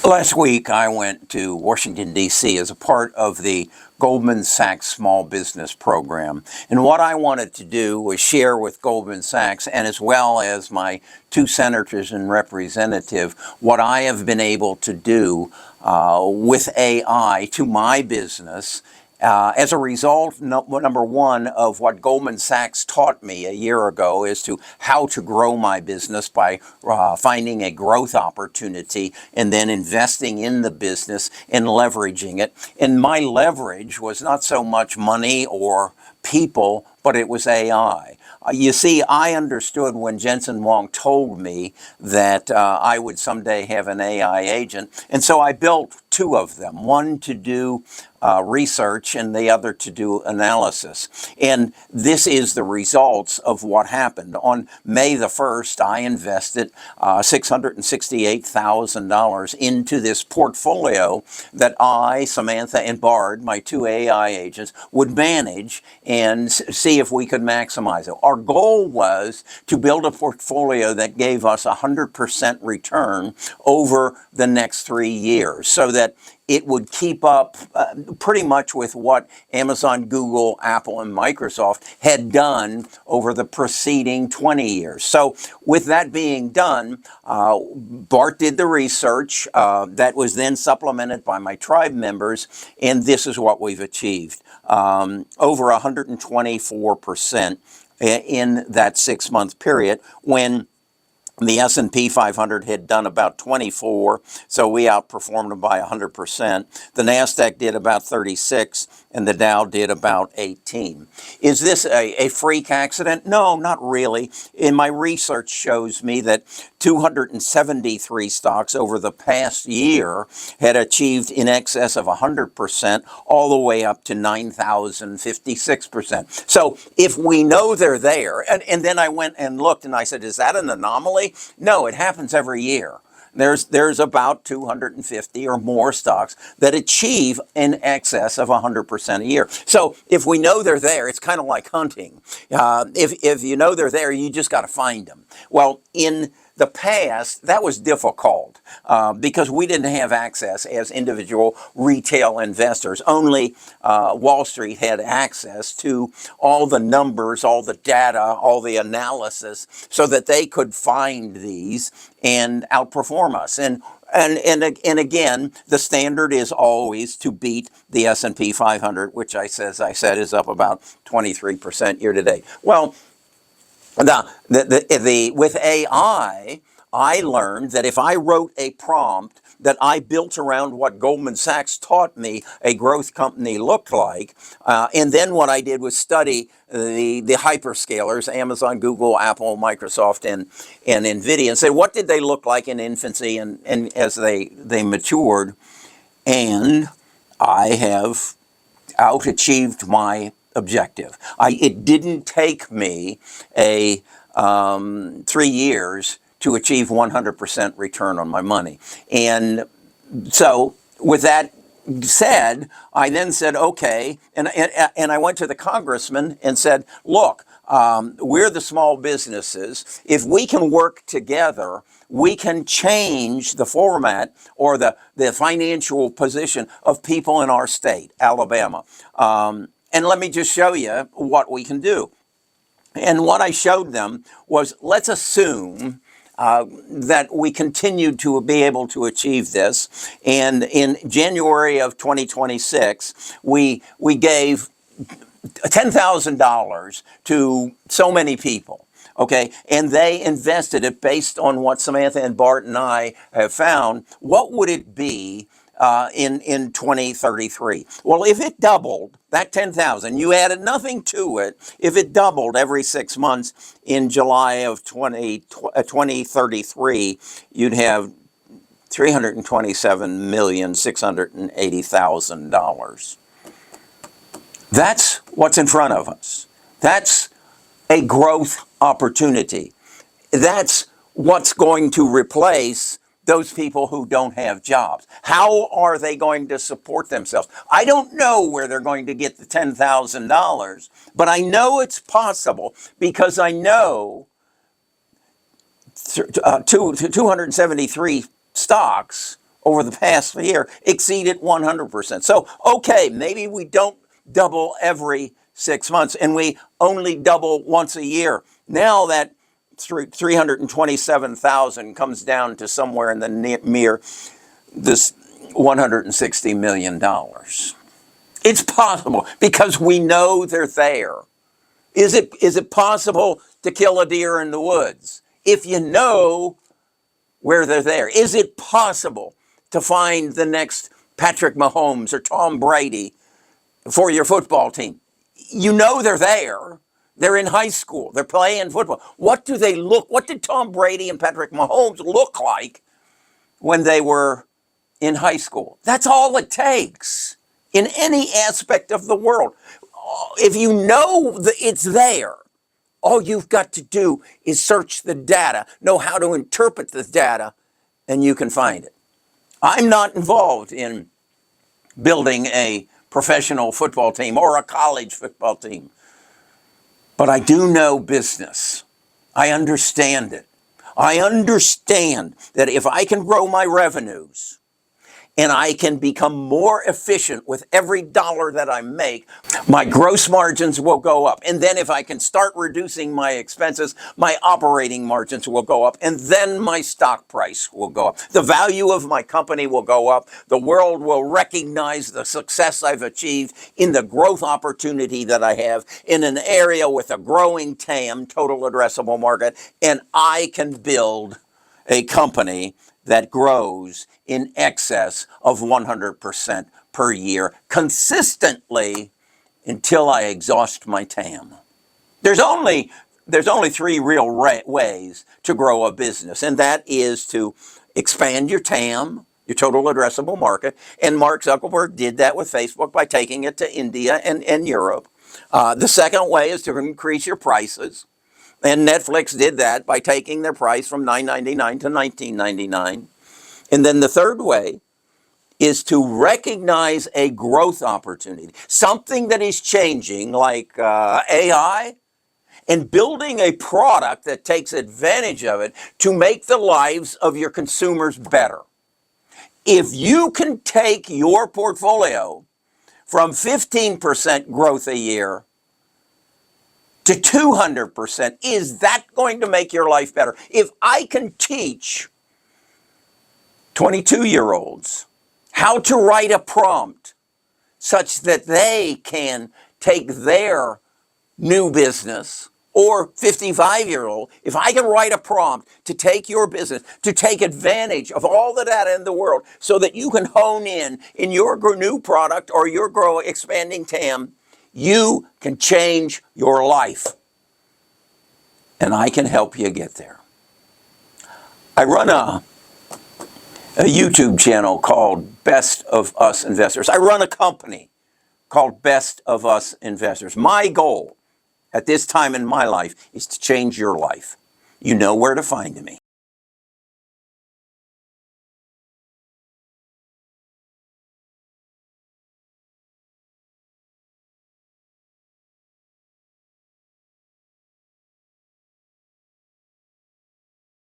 Last week, I went to Washington, D.C. as a part of the Goldman Sachs Small Business Program. And what I wanted to do was share with Goldman Sachs, and as well as my two senators and representative, what I have been able to do with AI to my business as a result, number one, of what Goldman Sachs taught me a year ago as to how to grow my business by finding a growth opportunity and then investing in the business and leveraging it. And my leverage was not so much money or people, but it was AI. You see, I understood when Jensen Huang told me that I would someday have an AI agent, and so I built two of them, one to do research and the other to do analysis. And this is the results of what happened. On May the 1st, I invested $668,000 into this portfolio that I, Samantha, and Bard, my two AI agents, would manage and see if we could maximize it. Our goal was to build a portfolio that gave us 100% return over the next 3 years so that it would keep up pretty much with what Amazon, Google, Apple, and Microsoft had done over the preceding 20 years. So with that being done, Bart did the research that was then supplemented by my tribe members, and this is what we've achieved. Over 124% in that 6-month period when the S&P 500 had done about 24, so we outperformed them by 100%. The NASDAQ did about 36, and the Dow did about 18. Is this a freak accident? No, not really. In my research shows me that 273 stocks over the past year had achieved in excess of 100%, all the way up to 9,056%. So if we know they're there, and then I went and looked and I said, is that an anomaly? No, it happens every year. There's about 250 or more stocks that achieve in excess of 100% a year. So if we know they're there, it's kind of like hunting. If you know they're there, you just got to find them. Well, in the past, that was difficult because we didn't have access as individual retail investors. Only Wall Street had access to all the numbers, all the data, all the analysis, so that they could find these and outperform us. And again, the standard is always to beat the S&P 500, which I said is up about 23% year to date. Well, with AI, I learned that if I wrote a prompt that I built around what Goldman Sachs taught me a growth company looked like, and then what I did was study the hyperscalers, Amazon, Google, Apple, Microsoft, and NVIDIA, and say, what did they look like in infancy and as they matured? And I have outachieved my objective. It didn't take me 3 years to achieve 100% return on my money. And so with that said, I then said, okay, and I went to the congressman and said, look, we're the small businesses. If we can work together, we can change the format or the financial position of people in our state, Alabama. And let me just show you what we can do. And what I showed them was, let's assume that we continued to be able to achieve this. And in January of 2026, we gave $10,000 to so many people. Okay, and they invested it based on what Samantha and Bart and I have found. What would it be in 2033? Well, if it doubled, that 10,000, you added nothing to it, if it doubled every 6 months in July of 2033, you'd have $327,680,000. That's what's in front of us. That's a growth opportunity. That's what's going to replace those people who don't have jobs. How are they going to support themselves? I don't know where they're going to get the $10,000, but I know it's possible because I know 273 stocks over the past year exceeded 100%. So, okay, maybe we don't double every 6 months and we only double once a year. Now that 327,000 comes down to somewhere in the mere this $160 million. It's possible because we know they're there. Is it possible to kill a deer in the woods if you know where they're there? Is it possible to find the next Patrick Mahomes or Tom Brady for your football team? You know they're there. They're in high school. They're playing football. What did Tom Brady and Patrick Mahomes look like when they were in high school? That's all it takes in any aspect of the world. If you know that it's there, all you've got to do is search the data, know how to interpret the data, and you can find it. I'm not involved in building a professional football team or a college football team, but I do know business. I understand it. I understand that if I can grow my revenues and I can become more efficient with every dollar that I make, my gross margins will go up. And then if I can start reducing my expenses, my operating margins will go up. And then my stock price will go up. The value of my company will go up. The world will recognize the success I've achieved in the growth opportunity that I have in an area with a growing TAM, total addressable market, and I can build a company that grows in excess of 100% per year consistently until I exhaust my TAM. There's only three real ways to grow a business, and that is to expand your TAM, your total addressable market, and Mark Zuckerberg did that with Facebook by taking it to India and Europe. The second way is to increase your prices. And Netflix did that by taking their price from $9.99 to $19.99. And then the third way is to recognize a growth opportunity, something that is changing like AI, and building a product that takes advantage of it to make the lives of your consumers better. If you can take your portfolio from 15% growth a year to 200%, is that going to make your life better? If I can teach 22-year-olds how to write a prompt such that they can take their new business, or 55-year-old, if I can write a prompt to take your business, to take advantage of all the data in the world so that you can hone in your new product or your expanding TAM, you can change your life. And I can help you get there. I run a YouTube channel called Best of Us Investors. I run a company called Best of Us Investors. My goal at this time in my life is to change your life. You know where to find me.